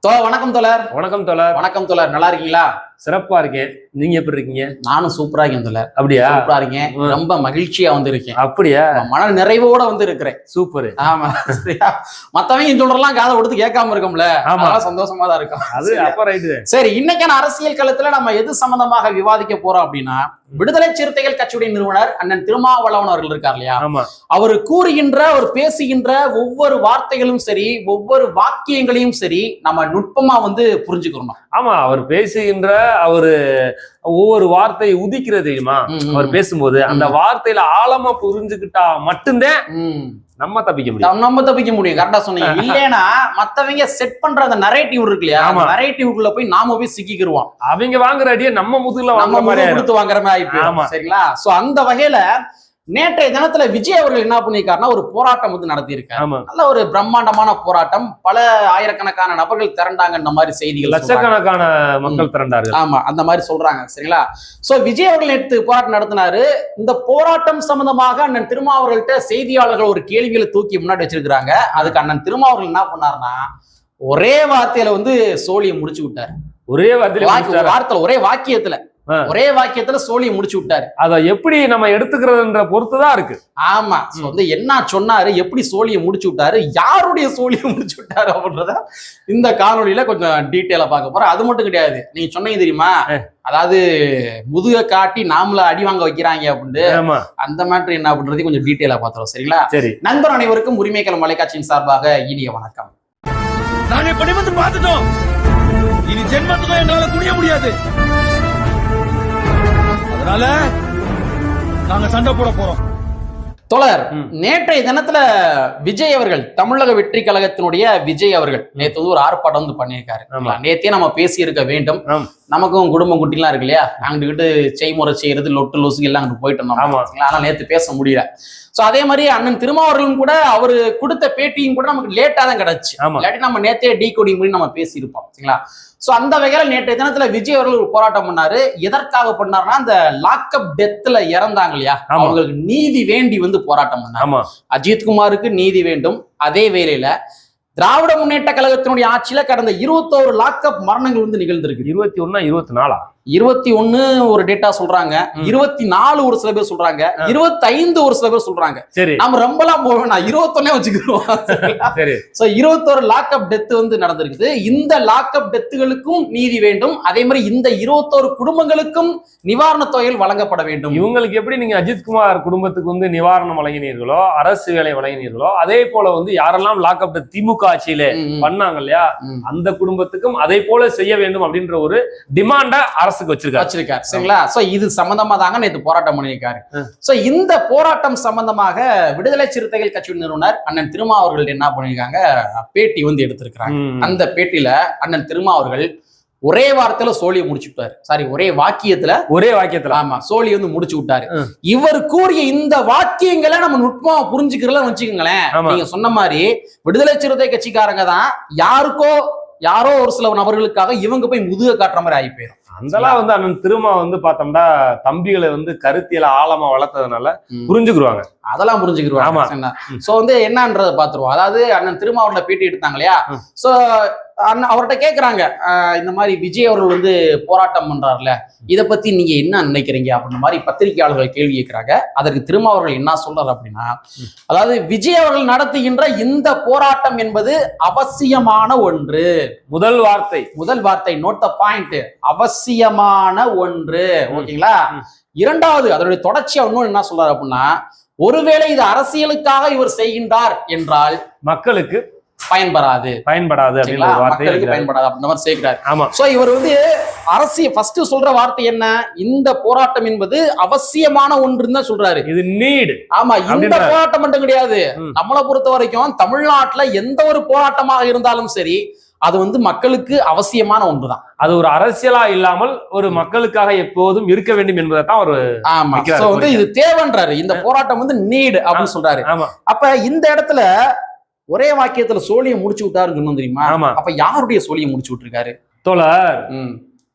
வணக்கம் தோழர். வணக்கம் தோழர். வணக்கம் தோழர், நல்லா இருக்கீங்களா? சிறப்பா இருக்கேன். நீங்க எப்படி இருக்கீங்க? நானும் சூப்பரா இருக்கேன் தோழர். அப்படியா? சூப்பரா இருக்கேன், ரொம்ப மகிழ்ச்சியா வந்து இருக்கேன். அப்படியா? மன நிறைவோட வந்து இருக்கிறேன். சூப்பர். ஆமா, மத்தவங்க சொல்றலாம் காதை கொடுத்து கேட்காம இருக்கோம்ல, சந்தோஷமா தான் இருக்கும். அது அப்ப ரைட்டு. சரி, இன்னைக்கான அரசியல் களத்துல நம்ம எது சம்பந்தமாக விவாதிக்க போறோம் அப்படின்னா, விடுதலை சிறுத்தைகள் கட்சியுடைய நிறுவனர் அண்ணன் திருமாவளவன் அவர்கள் இருக்கார் இல்லையா, அவர் கூறுகின்ற, அவர் பேசுகின்ற ஒவ்வொரு வார்த்தைகளும் சரி, ஒவ்வொரு வாக்கியங்களையும் சரி, நம்ம நுட்பமா வந்து புரிஞ்சுக்கணும். ஆமா, அவர் பேசுகின்ற அவரு ஒவ்வொரு வார்த்தை உதிக்கிறது தெரியுமா? அவர் பேசும்போது அந்த வார்த்தையில ஆழமா புரிஞ்சுக்கிட்டா மட்டும்தான் நம்ம தப்பிக்க முடியும். கரெக்டா சொன்னீங்க. இல்லைன்னா மத்தவங்க செட் பண்ற அந்த நரேட்டிவ் இருக்கு இல்லையா, நரேட்டிவ்க்குள்ள போய் நாம போய் சிக்கிக்கிருவோம். அவங்க வாங்குற அடியே நம்ம முதுகுல கொடுத்து வாங்குற மாதிரி ஆயிப்போம். சரிங்களா? சோ அந்த வகையில நேற்றைய தினத்துல விஜய் அவர்கள் என்ன பண்ணிருக்காருன்னா, ஒரு போராட்டம் வந்து நடத்தி இருக்காரு. நல்ல ஒரு பிரம்மாண்டமான போராட்டம், பல ஆயிரக்கணக்கான நபர்கள் திரண்டாங்க மாதிரி செய்திகள், லட்சக்கணக்கான மக்கள் திரண்டாரு. ஆமா, அந்த மாதிரி சொல்றாங்க. சரிங்களா? சோ விஜய் அவர்கள் நேற்று போராட்டம் நடத்தினாரு. இந்த போராட்டம் சம்பந்தமாக அண்ணன் திருமாவர்கள்ட்ட செய்தியாளர்கள் ஒரு கேள்விகளை தூக்கி முன்னாடி வச்சிருக்காங்க. அதுக்கு அண்ணன் திருமாவர்கள் என்ன பண்ணாருன்னா, ஒரே வார்த்தையில வந்து சோழியை முடிச்சு விட்டாரு. ஒரே வார்த்தையில, ஒரே வாக்கியத்துல சோழியை முடிச்சு விட்டாரு. அத எப்படி நம்ம எடுத்துக்கிறதுன்ற பொறுத்துதான் இருக்கு. ஆமா, வந்து என்ன சொன்னாரு, எப்படி சோழியை முடிச்சு விட்டாரு, யாருடைய சோழியை முடிச்சு விட்டாரு அப்படின்றத இந்த காணொலியில கொஞ்சம் டீட்டெயிலா பார்க்க போறோம். அது மட்டும் கிடையாது, நீங்க சொன்னீங்க தெரியுமா, அதாவது முதுக காட்டி நாமள அடி வாங்க வைக்கிறாங்க அப்படின்னு, அந்த மேட்டர் என்ன அப்படின்றதை கொஞ்சம் டீட்டெயிலா பார்த்துறோம். சரிங்களா? சரி. நண்பர் அனைவருக்கும் உரிமைக்களம் மலைக்காட்சியின் சார்பாக இனிய வணக்கம். நாங்க இப்படி வந்து பார்த்துட்டோம், இனி ஜென்மத்துக்கும் எங்களால குனிய முடியாது. அதனால நாங்க சண்டை போட போறோம். தோழர், நேற்றைய தினத்துல விஜய் அவர்கள், தமிழக வெற்றி கழகத்தினுடைய விஜய் அவர்கள் நேற்று வந்து ஒரு ஆர்ப்பாட்டம் வந்து பண்ணியிருக்காரு. நேத்தே நம்ம பேசி இருக்க வேண்டும், நமக்கும் குடும்பம் குட்டிலாம் இருக்கு இல்லையா, அங்கிட்டு செய்முறை செய்யறது, லொட்டு லொசுக்கு எல்லாம் அங்கிட்டு போயிட்டு இருந்தோம். ஆனா நேற்று பேச முடியல. சோ அதே மாதிரி அண்ணன் திருமாவர்களும் கூட அவரு கொடுத்த பேட்டியும் கூட நமக்கு லேட்டா தான் கிடைச்சு. இல்லாட்டி நம்ம நேத்தே டீ கோடிங் பண்ணி நம்ம பேசியிருப்போம். சரிங்களா? சோ அந்த வகையில நேற்றைய தினத்துல விஜய் அவர்கள் ஒரு போராட்டம் பண்ணாரு. எதற்காக பண்ணாருன்னா, அந்த லாக்அப் டெத்ல இறந்தாங்க இல்லையா, அவங்களுக்கு நீதி வேண்டி வந்து போராட்டம் பண்ணாரு. அஜித்குமாருக்கு நீதி வேண்டும். அதே வேளையில திராவிட முன்னேற்ற கழகத்தினுடைய ஆட்சியில கடந்த 21 லாக்அப் மரணங்கள் வந்து நிகழ்ந்திருக்கு. 21 24 21 ஒரு டேட்டா சொல்றாங்க, 24 ஒரு சில பேர் சொல்றாங்க, 25 ஒரு சில பேர் சொல்றாங்க. நம்ம ரொம்பலாம் போவேன், 21 வச்சுக்கிறோம். 21 லாக்அப் டெத் வந்து நடந்திருக்குது. இந்த லாக்அப் டெத்துகளுக்கும் நீதி வேண்டும். அதே மாதிரி இந்த 21 குடும்பங்களுக்கும் நிவாரண தொகைகள் வழங்கப்பட வேண்டும். இவங்களுக்கு எப்படி நீங்க அஜித்குமார் குடும்பத்துக்கு வந்து நிவாரணம் வழங்கினீர்களோ, அரசு வேலை வழங்கினீர்களோ, அதே போல வந்து யாரெல்லாம் லாக்அப் டெத் திமுக ஆட்சியில பண்ணாங்க இல்லையா, அந்த குடும்பத்துக்கும் அதே போல செய்ய வேண்டும் அப்படின்ற ஒரு டிமாண்ட வச்சிருக்காரு. சரிங்களா? சோ இது சம்பந்தமா தாங்க நேற்று போராட்டம் பண்ணியிருக்காரு. சோ இந்த போராட்டம் சம்பந்தமாக விடுதலை சிறுத்தைகள் கட்சி நிறுவனர் அண்ணன் திருமா அவர்கள் என்ன பண்ணிருக்காங்க, பேட்டி வந்து எடுத்திருக்கிறாங்க. அந்த பேட்டியில அண்ணன் திருமா அவர்கள் ஒரே வார்த்தையில சோழியை முடிச்சு விட்டாரு. சாரி, ஒரே வாக்கியத்துல ஆமா சோழி வந்து முடிச்சு விட்டாரு. இவர் கூறிய இந்த வாக்கியங்களை நம்ம நுட்பமா புரிஞ்சுக்கிறல வச்சுக்கோங்களேன். நீங்க சொன்ன மாதிரி விடுதலை சிறுத்தை கட்சிக்காரங்க தான் யாரோ ஒரு சில நபர்களுக்காக இவங்க போய் முதுக காட்டுற மாதிரி ஆகி போயிடும். அதெல்லாம் வந்து அண்ணன் திருமா வந்து பார்த்தோம்னா தம்பிகளை வந்து கருத்தியல ஆழமா வளர்த்ததுனால புரிஞ்சுக்குருவாங்க. அதெல்லாம் புரிஞ்சுக்கிருவாங்க. சோ வந்து என்னன்றதை பாத்துருவோம். அதாவது அண்ணன் திருமா அவரோட பேட்டி எடுத்தாங்க இல்லையா, சோ அவர்கிட்ட கேக்குறாங்க, இந்த மாதிரி விஜய் அவர்கள் வந்து போராட்டம் பண்றாருல, இதை பத்தி நீங்க என்ன நினைக்கிறீங்க அப்படின்ற மாதிரி பத்திரிகையாளர்கள் கேள்வி கேட்கிறாங்க. அதற்கு திருமா அவர்கள் என்ன சொல்றாரு அப்படின்னா, அதாவது விஜய் அவர்கள் நடத்துகின்ற இந்த போராட்டம் என்பது அவசியமான ஒன்று. முதல் வார்த்தை நோட் த பாயிண்ட், அவசியமான ஒன்று. ஓகேங்களா? இரண்டாவது, அதனுடைய தொடர்ச்சியா இன்னொன்னு என்ன சொல்றாரு அப்படின்னா, ஒருவேளை இது அரசியலுக்காக இவர் செய்கின்றார் என்றால் மக்களுக்கு பயன்படாது அப்படின்ற மாதிரி சேர்க்கிறார். ஆமா. சோ இவர் வந்து அரசியல் ஃபர்ஸ்ட் சொல்ற வார்த்தை என்ன, இந்த போராட்டம் என்பது அவசியமான ஒன்றுன்னு தான் சொல்றாரு. இது நீட். ஆமா, இந்த போராட்டம் மட்டும் கிடையாது. நம்மளை பொறுத்த வரைக்கும் தமிழ்நாட்டுல எந்த ஒரு போராட்டமாக இருந்தாலும் சரி, அது வந்து மக்களுக்கு அவசியமான ஒன்றுதான். அது ஒரு அரசியலா இல்லாமல் ஒரு மக்களுக்காக எப்போதும் இருக்க வேண்டும் என்பதை தான் ஒரு வந்து இது தேவைன்றாரு. இந்த போராட்டம் வந்து நீட் அப்படின்னு சொல்றாரு. அப்ப இந்த இடத்துல ஒரே வாக்கியத்துல சோழியை முடிச்சு விட்டாருன்னு சொன்னோம் தெரியுமா? அப்ப யாருடைய சோழியை முடிச்சு விட்டுருக்காரு தோழர்?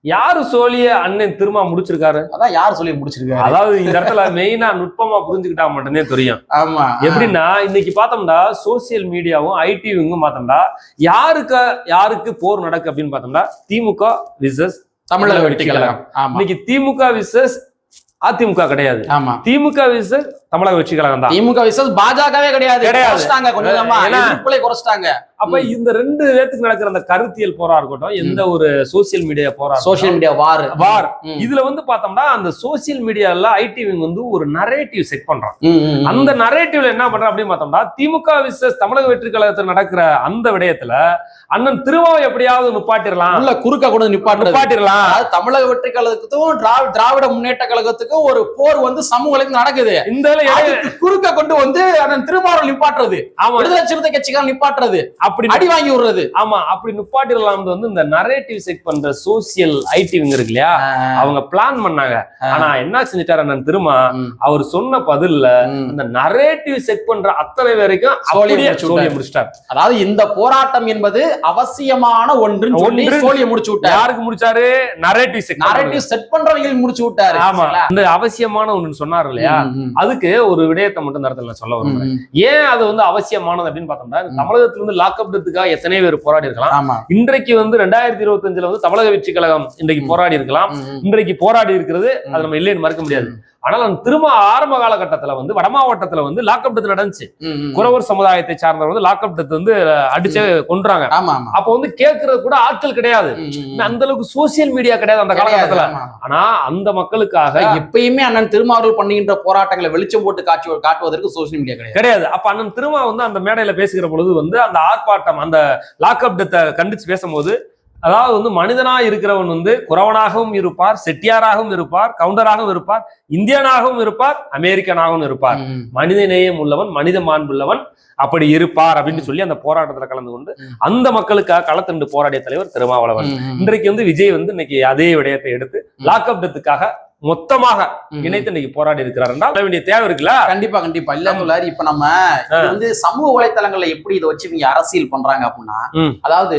யாரு சோழிய அண்ணன் திரும்ப முடிச்சிருக்காரு? அதான் யார் சொல்லி முடிச்சிருக்காரு? அதாவது இந்த இடத்துல மெயினா நுட்பமா புரிஞ்சுக்கிட்டா மட்டும்தே தெரியும். ஆமா. எப்படின்னா இன்னைக்கு பார்த்தோம்னா சோசியல் மீடியாவும் ஐடிவிங்கும் பார்த்தோம்னா யாருக்கு போர் நடக்கு அப்படின்னு பார்த்தோம்னா திமுக விசஸ் தமிழக வெற்றி கழகம். இன்னைக்கு திமுக விசஸ் அதிமுக கிடையாது. ஆமா. திமுக விசஸ் தமிழக வெற்றி கழகம் தான். திமுக விசஸ் பாஜகவே கிடையாது. குறைச்சிட்டாங்க. அப்ப இந்த ரெண்டு பேத்துக்கு நடக்கிற அந்த கருத்தியல் போரா இருக்கட்டும், எந்த ஒரு சோசியல் மீடியா போரா, சோசியல் மீடியா வார் இதுல வந்து பார்த்தோம்னா அந்த சோசியல் மீடியால ஐடிவிங் வந்து ஒரு நரேட்டிவ் செட் பண்றான். அந்த நரேட்டிவ்ல என்ன பண்றான் அப்படின்னு பார்த்தோம்னா திமுக விசஸ் தமிழக வெற்றி கழகத்தில் நடக்கிற அந்த விடயத்துல அண்ணன் திருமாவை எப்படியாவது நிப்பாட்டிடலாம், இல்ல குறுக்க கூட நிப்பாட்டிடலாம். தமிழக வெற்றி கழகத்துக்கும் திராவிட முன்னேற்ற கழகத்துக்கும் ஒரு போர் வந்து சமூகத்துக்கு நடக்குது. இந்த குறுக்க கொண்டு வந்து அண்ணன் திருமாவளவன் நிப்பாட்டுறது, விடுதலை சிறுத்தை கட்சிக்காரன் நிப்பாட்டுறது, அப்படி அடி வாங்கி விடுறது. ஆமா, அப்படி நிப்பாட்டிடலாம் வந்து இந்த நரேட்டிவ் செட் பண்ற சோசியல் ஐடிவிங் இருக்கு இல்லையா, அவங்க பிளான் பண்ணாங்க. ஆனா என்ன செஞ்சிட்டாரு அண்ணன் திருமா, அவர் சொன்ன பதில்ல அந்த நரேட்டிவ் செட் பண்ற அத்தனை வரைக்கும் சோழிய முடிச்சிட்டார். அதாவது இந்த போராட்டம் என்பது அவசியமான ஒன்று சோழிய முடிச்சு விட்டார். யாருக்கு முடிச்சாரு? நரேட்டிவ் செட் பண்றவங்களுக்கு முடிச்சு விட்டாரு. ஆமா, இந்த அவசியமான ஒன்று சொன்னார் இல்லையா, அதுக்கு ஒரு விடயத்தை மட்டும் இந்த இடத்துல நான் சொல்ல வருவேன். ஏன் அது வந்து அவசியமானது அப்படின்னு பார்த்தோம்னா தமிழகத்துல இருந்து லாக்அப் டெத்துக்காக எத்தனை பேர் போராடி இருக்கலாம். இன்றைக்கு வந்து 2025 வந்து தமிழக வெற்றி கழகம் இன்றைக்கு போராடி இருக்கலாம். இன்றைக்கு போராடி இருக்கிறது அது நம்ம இல்லைன்னு மறுக்க முடியாது. ஆனால் திரும்ப ஆரம்ப காலகட்டத்துல வந்து வட மாவட்டத்துல வந்து லாக்அப் டெத் நடந்துச்சு. குறவர் சமுதாயத்தை சார்ந்தவர் வந்து லாக்அப் டெத் வந்து அடிச்சு கொன்றாங்க. அப்ப வந்து கேட்கறது கூட ஆட்கள் கிடையாது, அந்த அளவுக்கு சோசியல் மீடியா கிடையாது அந்த காலகட்டத்துல. ஆனா அந்த மக்களுக்காக எப்பயுமே அண்ணன் திருமாவளவன் பண்ணுகின்ற போராட்டங்களை வெளிச்சம் போட்டு காட்டுவதற்கு சோசியல் மீடியா கிடையாது. அப்ப அண்ணன் திருமா வந்து அந்த மேடையில பேசுகிற பொழுது வந்து அந்த ஆர்ப்பாட்டம் அந்த லாக்அப் டெத்தை கண்டிச்சு பேசும்போது, அதாவது வந்து மனிதனா இருக்கிறவன் வந்து குறவனாகவும் இருப்பார், செட்டியாராகவும் இருப்பார், கவுண்டராகவும் இருப்பார், இந்தியனாகவும் இருப்பார், அமெரிக்கனாகவும் இருப்பார், மனிதநேயம் உள்ளவன், மனித மாண்புள்ளவன் அப்படி இருப்பார் அப்படின்னு சொல்லி அந்த போராட்டத்துல கலந்து கொண்டு அந்த மக்களுக்காக களத்திண்டு போராடிய தலைவர் திருமாவளவன். இன்றைக்கு வந்து விஜய் வந்து இன்னைக்கு அதே விடயத்தை எடுத்து லாக்அப் டெத்துக்காக மொத்தமாக இணைத்து இன்னைக்கு போராடி இருக்கிறார் என்றால் வேண்டிய தேவை இருக்குல்ல. கண்டிப்பா கண்டிப்பா இல்ல. இப்ப நம்ம வந்து சமூக வலைத்தளங்கள்ல எப்படி இதை வச்சு இவங்க அரசியல் பண்றாங்க அப்படின்னா, அதாவது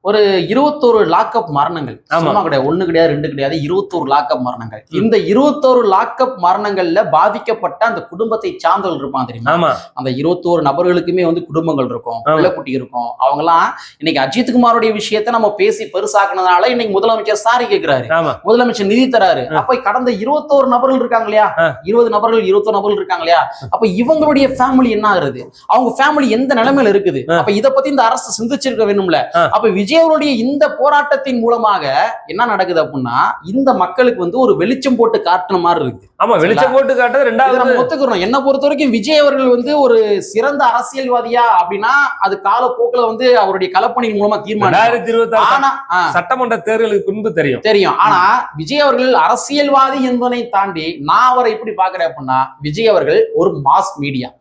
ஒரு 21 லாக்அப் மரணங்கள் கிடையாது, 1 கிடையாது 2 கிடையாது, 21 லாக்அப் மரணங்கள். இந்த 21 லாக்அப் மரணங்கள்ல பாதிக்கப்பட்ட அந்த குடும்பத்தை சார்ந்தவர்கள் இருப்பான் தெரியுமா? அந்த 21 நபர்களுக்குமே வந்து குடும்பங்கள் இருக்கும், பிள்ளைக்குட்டி இருக்கும். அவங்க எல்லாம் இன்னைக்கு அஜித்குமாரோடைய விஷயத்த நம்ம பேசி பெருசாக்குனதுனால இன்னைக்கு முதலமைச்சர் சாரி கேட்கிறாரு, முதலமைச்சர் நிதி தராரு. அப்ப கடந்த 21 நபர்கள் இருக்காங்க இல்லையா, 20 நபர்கள் 21 நபர்கள் இருக்காங்க இல்லையா, அப்ப இவங்களுடைய ஃபேமிலி என்ன ஆகுறது, அவங்க ஃபேமிலி எந்த நிலைமையில இருக்குது? அப்ப இதை பத்தி இந்த அரசு சிந்திச்சிருக்க வேணும்ல. அப்ப விஜய் அவருடைய இந்த போராட்டத்தின் மூலமாக என்ன நடக்குது அப்படின்னா, இந்த மக்களுக்கு வந்து ஒரு வெளிச்சம் போட்டு காட்டுன மாதிரி இருக்கு. ஆமா, வெளிச்சம் போட்டு காட்டுறது ரெண்டாவது நம்ம ஒத்துக்கிறோம். என்ன பொறுத்த வரைக்கும் விஜய் அவர்கள் வந்து ஒரு சிறந்த அரசியல்வாதியா அப்படின்னா அது காலப்போக்கில் வந்து அவருடைய கலப்பணியின் மூலமா தீர்மானம் 2026 சட்டமன்ற தேர்தலுக்கு பின்பு தெரியும். ஆனா விஜய் அவர்கள் அரசியல்வாதி என்பதை தாண்டி நான் அவரை எப்படி பாக்குறேன் அப்படின்னா, விஜய் அவர்கள் ஒரு மாஸ் மீடியா.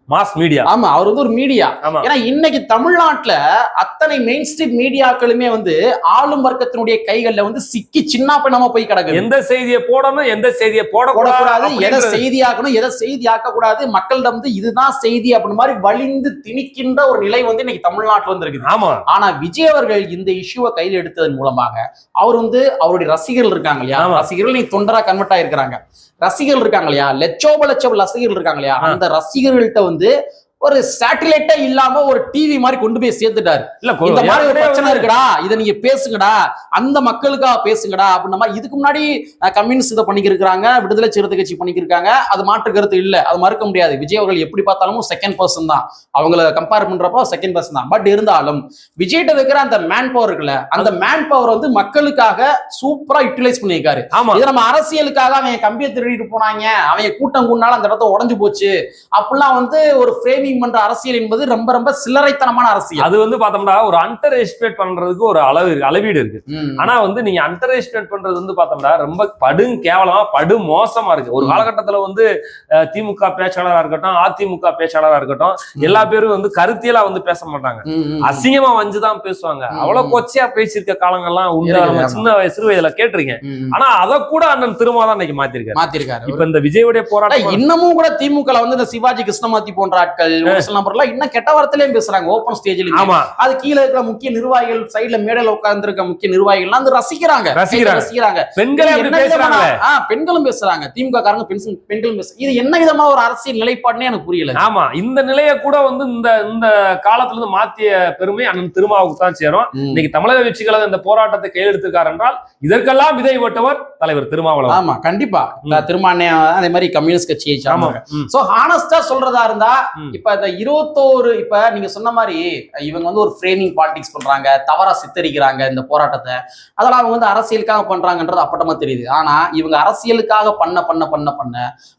ஆமா, அவர் வந்து ஒரு மீடியா. ஏன்னா இன்னைக்கு தமிழ்நாட்டுல அத்தனை மெயின் ஸ்ட்ரீட் மீடியாக்களுமே வந்து ஆளும் வர்க்கத்தினுடைய கைகள்ல வந்து சிக்கி சின்ன பின்னமா போய் கிடக்கு. எந்த செய்தியை போடணும், எந்த செய்தியை போடக்கூடாது, எதை செய்தியாக்கணும், எதை செய்தி ஆக்கக்கூடாது, மக்களிடம் வந்து இதுதான் செய்தி அப்படின்னு மாதிரி வலிந்து திணிக்கின்ற ஒரு நிலை வந்து இன்னைக்கு தமிழ்நாட்டுல வந்து இருக்குது. ஆனா விஜய் அவர்கள் இந்த இஷ்யூவை கையில் எடுத்ததன் மூலமாக அவர் வந்து அவருடைய ரசிகர்கள் இருக்காங்க இல்லையா, ரசிகர்கள் நீங்க தொண்டரா கன்வெர்ட் ஆயிருக்கிறாங்க, ரசிகர்கள் இருக்காங்க இல்லையா, லட்சோப ரசிகர்கள் இருக்காங்க இல்லையா, அந்த ரசிகர்கள்ட்ட வந்து ஒரு சேட்டலைட்டே இல்லாம ஒரு டிவி மாதிரி கொண்டு போய் சேர்த்துட்டாரு. இந்த மாதிரி ஒரு பிரச்சனை இருக்குடா, இதை நீங்க பேசுங்கடா, அந்த மக்களுக்காக பேசுங்கடா அப்படின்ற மாதிரி. இதுக்கு முன்னாடி கம்யூனிஸ்ட் இதை பண்ணிக்கிருக்காங்க, விடுதலை சிறுத்தை கட்சி பண்ணிக்கிருக்காங்க, அது மாற்று கருத்து இல்ல, அது மறுக்க முடியாது. விஜய் அவர்கள் எப்படி பார்த்தாலும் செகண்ட் பர்சன் தான், அவங்கள கம்பேர் பண்றப்போ செகண்ட் பர்சன் தான். பட் இருந்தாலும் விஜய்கிட்ட இருக்கிற அந்த மேன் பவர் இருக்குல்ல, அந்த மேன் பவர் வந்து மக்களுக்காக சூப்பரா யூட்டிலைஸ் பண்ணியிருக்காரு. இதை நம்ம அரசியலுக்காக அவங்க கம்பியை திருடிட்டு போனாங்க, அவங்க கூட்டம் கூடினாலும் அந்த இடத்த உடஞ்சு போச்சு அப்படிலாம் வந்து ஒரு ஃப்ரேமிங் பண்ற அரசியல் என்பது ரொம்ப ரொம்ப சில்லறைத்தனமான அரசியல். அது வந்து பார்த்தோம்னா ஒரு அண்டர் எஸ்டிமேட் பண்றதுக்கு ஒரு அளவீடு இருக்கு. ஆனா வந்து நீங்க அண்டர் எஸ்டிமேட் பண்றது வந்து பார்த்தோம்னா ரொம்ப படும் கேவலமா படு மோசமா இருக்கு. ஒரு காலகட்டத்துல வந்து திமுக பேச்சாளராக இருக்கட்டும், அதிமுக பேச்சாளராக இருக்கட்டும், எல்லா பேரும் வந்து கருத்தியலா வந்து பேச மாட்டாங்க, அசிங்கமா வந்துதான் பேசுவாங்க. அவ்வளவு கொச்சையா பேசியிருக்க காலங்கள்லாம் உண்டு, நம்ம சின்ன சிறு வயதுல கேட்டிருக்கேன். ஆனா அதை கூட அண்ணன் திருமா தான் இன்னைக்கு மாத்திருக்காரு. இப்ப இந்த விஜயோடைய போராட்டம் இன்னமும் கூட திமுக வந்து இந்த சிவாஜி கிருஷ்ணமூர்த்தி போன்ற ஆட்கள், ஒரு சில நபர்லாம் இன்னும் கெட்ட வார்த்தையிலயும் பேசுறாங்க ஓப்பன் ஸ்டேஜ்ல. ஆமா, அது கீழே இருக்கிற முக்கிய நிர்வாகிகள், சைடுல மேடையில உட்கார்ந்து இருக்க முக்கிய நிர்வாகிகள் வந்து ரசிக்கிறாங்க. பெண்களே அப்படி பேசுறாங்க. பெண்களும் பேசுறாங்க, திமுக காரங்க பெண்களும் பேசுறாங்க. இது என்ன விதமான ஒரு அரசியல் நிலைப்பாடுனே எனக்கு புரியல. ஆமா, இந்த நிலையை கூட வந்து இந்த காலத்துல இருந்து மாத்திய பெருமை அண்ணன் திருமாவுக்கு தான் சேரும். இன்னைக்கு தமிழக வெற்றி கழகம் இந்த போராட்டத்தை கையெழுத்திருக்கார் என்றால் இதற்கெல்லாம் விதை ஓட்டவர் தலைவர் திருமாவளவன். ஆமா, கண்டிப்பா. திருமானே அதே மாதிரி கம்யூனிஸ்ட் கட்சியை சார்ந்தவங்க. சோ ஹானஸ்டா சொல்றதா இருந்தா இப்ப இந்த 21 இப்ப நீங்க சொன்ன மாதிரி இவங்க வந்து ஒரு ஃப்ரேமிங் பாலிடிக்ஸ் பண்றாங்க, தவறா சித்தரிக்கிறாங்க இந்த போராட்டத்தை. அதெல்லாம் அவங்க வந்து அரசியலுக்காக பண்றாங்கன்றது அப்பட்டமா தெரியுது. ஆனா இவங்க அரசியலுக்காக பண்ண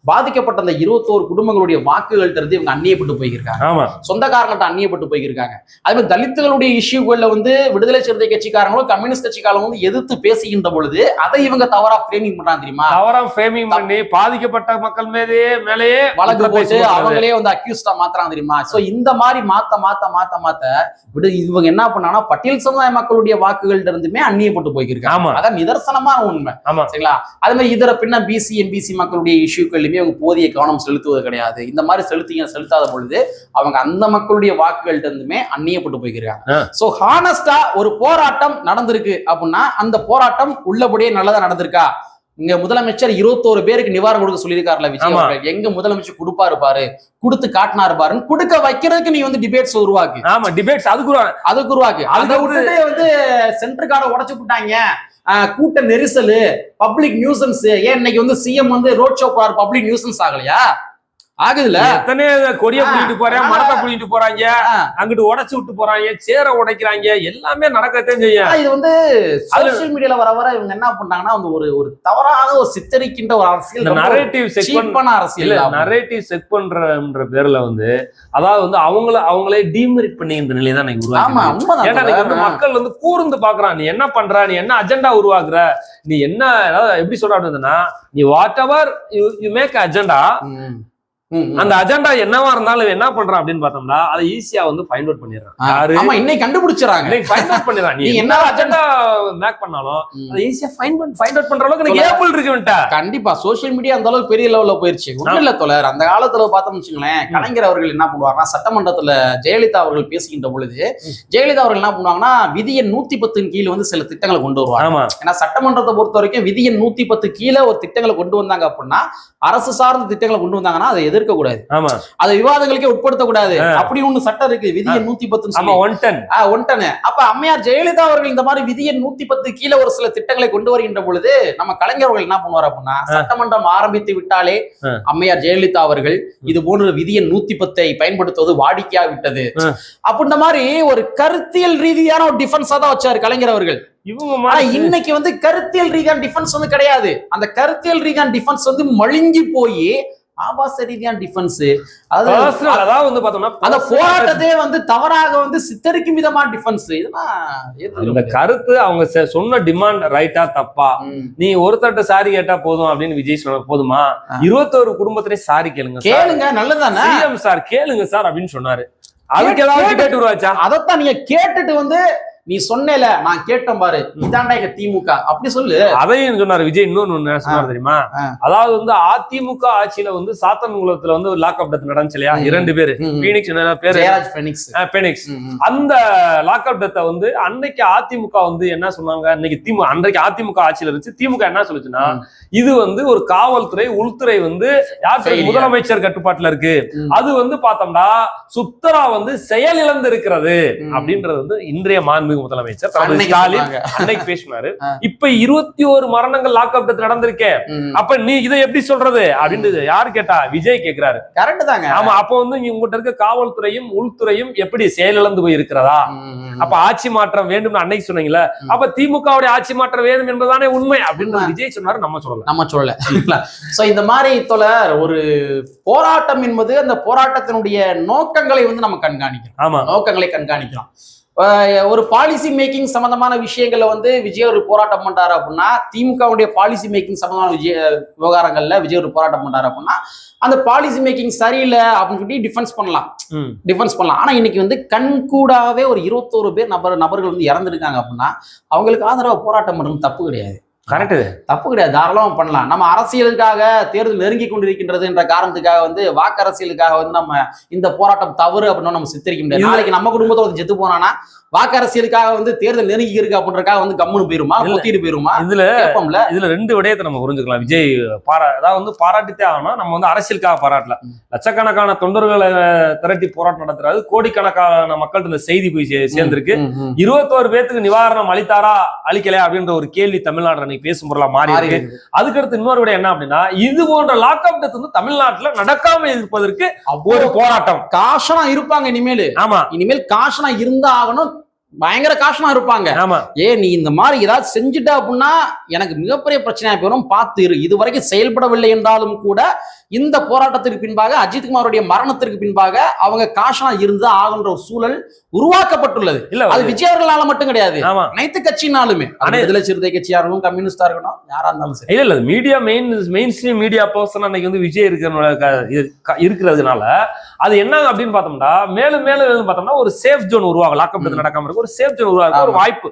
பாதிக்கப்பட்ட அந்த 21 குடும்பங்களுடைய வாக்குகள்ட்ட இருந்து இவங்க அந்நியப்பட்டு போயிருக்காங்க, சொந்தக்காரங்கள்ட்ட அந்நியப்பட்டு போயிருக்காங்க. அதே மாதிரி தலித்துகளுடைய இஷ்யூகள்ல வந்து விடுதலை சிறுத்தை கட்சிக்காரங்களும் கம்யூனிஸ்ட் கட்சிக்காரங்களும் வந்து எதிர்த்து பேசுகின்ற பொழுது அதை இவங்க தவறா ஃப்ரேமிங் பண்றாங்க தெரியுமா? தவறா ஃப்ரேமிங் பண்ணி பாதிக்கப்பட்ட மக்கள் மேலேயே வழக்கு போட்டு அவங்களே வந்து அக்யூஸ்டா மாத்துறாங்க தெரியுமா? சோ இந்த மாதிரி மாத்த இவங்க என்ன பண்ணாங்கன்னா பட்டியல் சமுதாய மக்களுடைய வாக்குகள்ட்ட இருந்துமே அந்நியப்பட்டு போயிருக்காங்க. அதான் நிதர்சனமான உண்மை. சரிங்களா? அதே மாதிரி இதர பின்ன பிசி எம்பிசி மக்களுடைய இஷ்யூக்கள்லயுமே அவங்க போதிய கவனம் செலுத்துவது கிடையாது. இந்த மாதிரி செலுத்தாத பொழுது அவங்க அந்த மக்களுடைய வாக்குகள்ட்ட இருந்துமே அந்நியப்பட்டு போயிருக்காங்க. சோ ஹானஸ்டா ஒரு போராட்டம் நடந்திருக்கு அப்படின்னா அந்த போராட்டம் உள்ளபடியே நல்லதா நடந்திருக்கா? இங்க முதலமைச்சர் 21 பேருக்கு நிவாரணம் கொடுக்க சொல்லியிருக்காருல விஜய் அவர்கள். எங்க முதலமைச்சர் கொடுப்பாரு பாரு, கொடுத்து காட்டினாரு பாருன்னு கொடுக்க வைக்கிறதுக்கு நீ வந்து டிபேட்ஸ் உருவாக்கு. ஆமா, டிபேட்ஸ் அதுக்கு உருவாக்கு. அதை விட்டுட்டு வந்து சென்டர் கார்டை உடைச்சு விட்டாங்க, கூட்ட நெரிசல், பப்ளிக் நியூசன்ஸ். ஏன் இன்னைக்கு வந்து சிஎம் வந்து ரோட் ஷோ போறாரு, பப்ளிக் நியூசன்ஸ் ஆகலையா? ஆகுதுல. எத்தனை கொடிய புடிட்டு போறாங்க, மரத்தை புடிட்டு போறாங்க, அங்கிட்டு உடைச்சு விட்டு போறாங்க, சேர உடைக்கிறாங்க, எல்லாமே நடக்கத்தான் செய்யும். இது வந்து சோசியல் மீடியால வர இவங்க என்ன பண்றாங்கன்னா வந்து ஒரு தவறாக ஒரு சித்தரிக்கின்ற ஒரு அரசியல், நரேட்டிவ் செக் பண்ண அரசியல், நரேட்டிவ் செக் பண்ற பேர்ல வந்து அதாவது வந்து அவங்களே டீமெரிட் பண்ணி இந்த நிலையை தான் உருவாக்கு. மக்கள் வந்து கூர்ந்து பாக்குறான், நீ என்ன பண்ற, நீ என்ன அஜெண்டா உருவாக்குற, நீ என்ன எப்படி சொல்ற அப்படின்னா, நீ whatever you make agenda, அந்த அஜெண்டா என்னவா இருந்தாலும் என்ன பண்றான் அப்படின்னு பார்த்தோம்னா அதை ஈஸியா வந்து ஃபைண்ட் அவுட் பண்ணிடுறான். இன்னைக்கு கண்டுபிடிச்சாங்க, ஃபைண்ட் அவுட் பண்ணிடுறான். நீ என்ன அஜெண்டா மேக் பண்ணாலும் அதை ஈஸியா ஃபைண்ட் அவுட் பண்ற அளவுக்கு ஏபிள் இருக்கு. கண்டிப்பா சோசியல் மீடியா அந்த அளவுக்கு பெரிய லெவல்ல போயிருச்சு. ஒண்ணும் இல்ல தோழர், அந்த காலத்துல பார்த்தோம்னு வச்சுங்களேன், கலைஞர் அவர்கள் என்ன பண்ணுவாங்கன்னா சட்டமன்றத்துல ஜெயலலிதா அவர்கள் பேசுகின்ற பொழுது ஜெயலலிதா அவர்கள் என்ன பண்ணுவாங்கன்னா விதி எண் 110 கீழ் வந்து சில திட்டங்களை கொண்டு வருவாங்க. ஏன்னா சட்டமன்றத்தை பொறுத்த வரைக்கும் விதி எண் 110 கீழே ஒரு திட்டங்களை கொண்டு வந்தாங்க அப்படின்னா, அரசு சார்ந்த திட்டங்களை கொண்டு வந்தாங்கன்னா அதை எதிர்க்க கூடாது, அதை விவாதங்களுக்கே உட்படுத்த கூடாது. அப்படி ஒண்ணு சட்டம் இருக்கு, விதி எண் 110. அப்ப அம்மையார் ஜெயலலிதா அவர்கள் இந்த மாதிரி விதி எண் 110 கீழே ஒரு சில திட்டங்களை கொண்டு வருகின்ற பொழுது நம்ம கலைஞர்கள் என்ன பண்ணுவார் அப்படின்னா, சட்டமன்றம் ஆரம்பித்து விட்டாலே அம்மையார் ஜெயலலிதா அவர்கள் இது போன்ற விதி எண் 110 பயன்படுத்துவது வாடிக்கையா விட்டது அப்படின்ற மாதிரி ஒரு கருத்தியல் ரீதியான ஒரு டிஃபென்ஸா தான் வச்சாரு கலைஞர் அவர்கள். இன்னைக்கு வந்து கருத்தியல் ரீதியான டிஃபென்ஸ் வந்து கிடையாது. அந்த கருத்தியல் ரீதியான டிஃபென்ஸ் வந்து மழுங்கி போய் ஆபாச ரீதியான டிஃபென்ஸ், அதாவது வந்து பார்த்தோம்னா அந்த போராட்டத்தை வந்து தவறாக வந்து சித்தரிக்கும் விதமான டிஃபென்ஸ். இந்த கருத்து அவங்க சொன்ன டிமாண்ட் ரைட்டா தப்பா? நீ ஒருத்தட்ட சாரி கேட்டா போதும் அப்படின்னு விஜய் சொன்ன போதுமா? 21 குடும்பத்திலே சாரி கேளுங்க, நல்லதானே சிஎம் சார் கேளுங்க சார் அப்படின்னு சொன்னாரு. அதுக்கு ஏதாவது டிபேட் உருவாச்சா? அதைத்தான் நீங்க கேட்டுட்டு வந்து நீ சொன்னேல நான் கேட்டேன் பாரு, இதாண்டா எங்க திமுக அப்படி சொல்லு. அதையும் சொன்னாரு விஜய். இன்னொன்னு சொன்னாரு தெரியுமா? அதாவது வந்து அதிமுக ஆட்சியில வந்து சாத்தன்குளத்துல வந்து லாக்அப் டெத் நடந்துச்சு இல்லையா, 2 பேரு, பெனிக்ஸ். அந்த லாக்அப் டெத்தை வந்து அன்னைக்கு அதிமுக வந்து என்ன சொன்னாங்க, அன்றைக்கு அதிமுக ஆட்சியில இருந்துச்சு. திமுக என்ன சொல்லுச்சுன்னா, இது வந்து ஒரு காவல்துறை, உள்துறை வந்து முதலமைச்சர் கட்டுப்பாட்டுல இருக்கு, அது வந்து பார்த்தோம்னா சுத்தரா வந்து செயல் இழந்து இருக்கிறது அப்படின்றது வந்து இன்றைய மாண்பு முதலமைச்சர் ஸ்டாலின் அன்னைக்கு பேசினாரு. இப்ப 21 மரணங்கள் லாக்அப் டெத் நடந்திருக்கே, அப்ப நீ இதை எப்படி சொல்றது அப்படின்னு யாரு கேட்டா? விஜய் கேக்குறாரு. கரெக்ட் தாங்க. ஆமா, அப்ப வந்து உங்ககிட்ட இருக்க காவல்துறையும் உள்துறையும் எப்படி செயலிழந்து போய் இருக்கிறதா? அப்ப ஆட்சி மாற்றம் வேண்டும் அன்னைக்கு சொன்னீங்கல்ல, அப்ப திமுகவுடைய ஆட்சி மாற்றம் வேண்டும் என்பதுதானே உண்மை அப்படின்னு விஜய் சொன்னாரு. நம்ம சொல்லல. சோ இந்த மாதிரி தோழர் ஒரு போராட்டம் என்பது அந்த போராட்டத்தினுடைய நோக்கங்களை வந்து நம்ம கண்காணிக்கிறோம். ஆமா, நோக்கங்களை கண்காணிக்கிறோம். ஒரு பாலிசி மேக்கிங் சம்பந்தமான விஷயங்கள்ல வந்து விஜய் ஒரு போராட்டம் பண்றாரு அப்படின்னா, திமுகவுடைய பாலிசி மேக்கிங் சம்பந்தமான விவகாரங்கள்ல விஜய் ஒரு போராட்டம் பண்றாரு அப்படின்னா, அந்த பாலிசி மேக்கிங் சரியில்லை அப்படின்னு சொல்லி டிஃபென்ஸ் பண்ணலாம். ஆனா இன்னைக்கு வந்து கண்கூடாவே ஒரு 21 பேர் நபர்கள் வந்து இறந்துருக்காங்க அப்படின்னா அவங்களுக்கு ஆதரவா போராட்டம் பண்றது தப்பு கிடையாது. கரெக்ட், தப்பு கிடையாது, தாராளமா பண்ணலாம். நம்ம அரசியலுக்காக தேர்தல் நெருங்கி கொண்டிருக்கின்றது என்ற காரணத்துக்காக வந்து வாக்கு அரசியலுக்காக வந்து நம்ம இந்த போராட்டம் தவறு அப்படின்னு நம்ம சித்தரிக்க முடியாது. நாளைக்கு நம்ம குடும்பத்தோட செத்து போனானா வாக்கு அரசியலுக்காக வந்து தேர்தல் நெருங்கி இருக்கு அப்படின்றக்காக வந்து கம்முன்னு போயிருமா, குத்திட்டு போயிருமா? இதுல ரெண்டு விடயத்தை நம்ம புரிஞ்சுக்கலாம். விஜய் அதாவது வந்து பாராட்டித்தே ஆகணும். நம்ம வந்து அரசியலுக்காக பாராட்டல, லட்சக்கணக்கான தொண்டர்களை திரட்டி போராட்டம் நடத்துறாரு, கோடிக்கணக்கான மக்கள்கிட்ட இந்த செய்தி போய் சேர்ந்திருக்கு. 21 பேத்துக்கு நிவாரணம் அளித்தாரா அளிக்கலையா அப்படின்ற ஒரு கேள்வி தமிழ்நாடு அன்னைக்கு பேசும் பொருளா மாறி இருக்கு. அதுக்கடுத்து இன்னொரு விட என்ன அப்படின்னா, இது போன்ற லாக்அப் டெத் வந்து தமிழ்நாட்டுல நடக்காம இருப்பதற்கு ஒரு போராட்டம் காஷனா இருப்பாங்க. இனிமேல் காஷனா இருந்தா ஆகணும், பயங்கர காஷனா இருப்பாங்க. நீ இந்த மாதிரி ஏதாவது செஞ்சுட்டா அப்படின்னா எனக்கு மிகப்பெரிய பிரச்சனையா போயிடும், பார்த்து இரு. இதுவரைக்கும் செயல்படவில்லை என்றாலும் கூட இந்த போராட்டத்திற்கு பின்பாக, அஜித்குமாருடைய மரணத்திற்கு பின்பாக அவங்க காஷனா இருந்தா ஆகுன்ற ஒரு சூழல் உருவாக்கப்பட்டுள்ளது. இல்ல, அது விஜய் அவர்களால மட்டும் கிடையாது, அனைத்து கட்சியினாலுமே, விடுதலை சிறுத்தை கட்சியா இருக்கணும், கம்யூனிஸ்டா இருக்கணும், யாரா இருந்தாலும் சரி. இல்ல media main stream media person அன்னைக்கு வந்து விஜய் இருக்கிறதுனால அது என்ன அப்படின்னு பார்த்தோம்னா, மேலும் மேலும் பார்த்தோம்னா ஒரு சேஃப் ஜோன் உருவாகும். லாக்அப் டெத் நடக்காம இருக்கு, ஒரு சேஃப் ஜோன் உருவாக ஒரு வாய்ப்பு.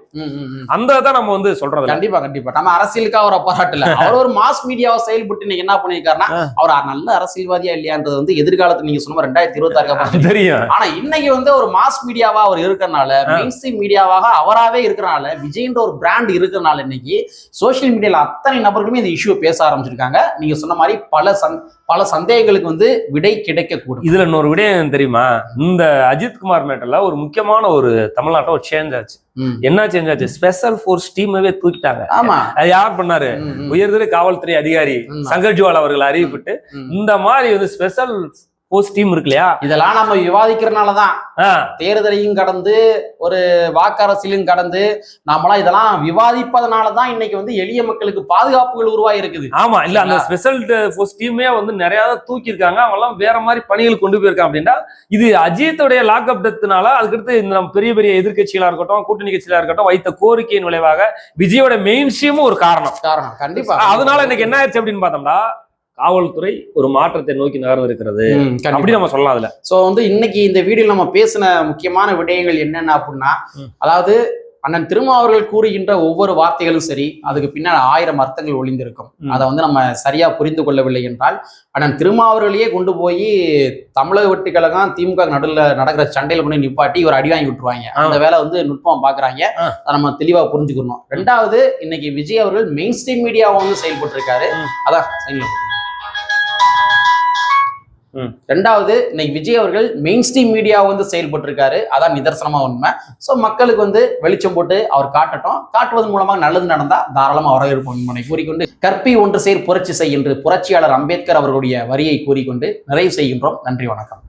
அந்த தான் நம்ம வந்து சொல்றது. கண்டிப்பா நம்ம அரசியலுக்காக ஒரு பாராட்டல, அவர் ஒரு மாஸ் மீடியாவை செயல்பட்டு நீங்க என்ன பண்ணிருக்காருன்னா, அவர் நல்ல அரசியல்வாதியா இல்லையான்றது வந்து எதிர்காலத்துல நீங்க சொன்ன 2026 தெரியும். ஆனா இன்னைக்கு வந்து ஒரு மாஸ் மீடியாவா அவர் இருக்கிறனால, மெயின் ஸ்ட்ரீம் மீடியாவாக அவராவே இருக்கிறனால, விஜய்ன்ற ஒரு பிராண்ட் இருக்கிறனால இன்னைக்கு சோசியல் மீடியால அத்தனை நபர்களுமே இந்த இஷ்யூ பேச ஆரம்பிச்சிருக்காங்க. நீங்க சொன்ன மாதிரி பல சந்தேகங்களுக்கு வந்து விடை கிடைக்கக்கூடும். இதுல இன்னொரு விடயம் தெரியுமா, இந்த அஜித்குமார் மேட்டர்ல ஒரு முக்கியமான ஒரு தமிழ்நாட்டில் ஒரு சேஞ்ச் ஆச்சு. என்ன சேஞ்ச் ஆச்சு? ஸ்பெஷல் ஃபோர்ஸ் டீமவே தூக்கிட்டாங்க. ஆமா, யார் பண்ணாரு? உயர்திரு காவல்துறை அதிகாரி சங்கர் ஜுவால் அவர்கள் அறிவிப்பிட்டு இந்த மாதிரி வந்து ஸ்பெஷல் போஸ்ட் டீம் இருக்கு இல்லையா, இதெல்லாம் நம்ம விவாதிக்கிறதுனாலதான் தேர்தலையும் கடந்து ஒரு வாக்கரசியலும் கடந்து நாமெல்லாம் இதெல்லாம் விவாதிப்பதனாலதான் இன்னைக்கு வந்து எளிய மக்களுக்கு பாதுகாப்புகள் உருவாகி இருக்குது. ஆமா, இல்ல அந்த ஸ்பெஷல் போஸ்ட் டீமே வந்து நிறைய தூக்கி இருக்காங்க, அவங்க எல்லாம் வேற மாதிரி பணிகள் கொண்டு போயிருக்காங்க. அப்படின்னா இது அஜித்துடைய லாக்அப் டெத்னால, அதுக்கடுத்து இந்த பெரிய பெரிய எதிர்கட்சிகளா இருக்கட்டும், கூட்டணி கட்சிகளா இருக்கட்டும் வைத்த கோரிக்கையின் விளைவாக விஜயோட மெயின் ஸ்ட்ரீமும் ஒரு காரணம். கண்டிப்பா. அதனால இன்னைக்கு என்ன ஆயிடுச்சு அப்படின்னு பார்த்தோம்னா, காவல்துறை ஒரு மாற்றத்தை நோக்கி நகர்ந்து இருக்கிறது அப்படி நம்ம சொல்லலாம். அதுல சோ வந்து இன்னைக்கு இந்த வீடியோல நம்ம பேசின முக்கியமான விடயங்கள் என்னென்ன அப்படின்னா, அதாவது அண்ணன் திருமாவர்கள் கூறுகின்ற ஒவ்வொரு வார்த்தைகளும் சரி, அதுக்கு பின்னால் 1000 அர்த்தங்கள் ஒளிந்திருக்கும். அதை வந்து நம்ம சரியா புரிந்து கொள்ளவில்லை என்றால், அண்ணன் திருமாவர்களையே கொண்டு போய் தமிழக வெற்றி கழகம் திமுக நடுவில் நடக்கிற சண்டையில கொண்டு நிப்பாட்டி இவர் அடி வாங்கி விட்டுருவாங்க. அந்த வேலை வந்து நுட்பம் பாக்குறாங்க, அதை நம்ம தெளிவா புரிஞ்சுக்கணும். ரெண்டாவது, இன்னைக்கு விஜய் அவர்கள் மெயின் ஸ்ட்ரீம் மீடியாவை வந்து செயல்பட்டு இருக்காரு. அதான் ரெண்டாவது, இன்னைக்கு விஜய் அவர்கள் மெயின் ஸ்ட்ரீம் மீடியாவை வந்து செயல்பட்டு இருக்காரு. அதான் நிதர்சனமா உண்மை. சோ மக்களுக்கு வந்து வெளிச்சம் போட்டு அவர் காட்டட்டும். காட்டுவதன் மூலமாக நல்லது நடந்தா தாராளமா வரவேற்போம் என்பதை கூறிக்கொண்டு, கற்பி ஒன்று சேர் புரட்சி செய் என்று புரட்சியாளர் அம்பேத்கர் அவர்களுடைய வரியை கூறிக்கொண்டு நிறைவு செய்கின்றோம். நன்றி, வணக்கம்.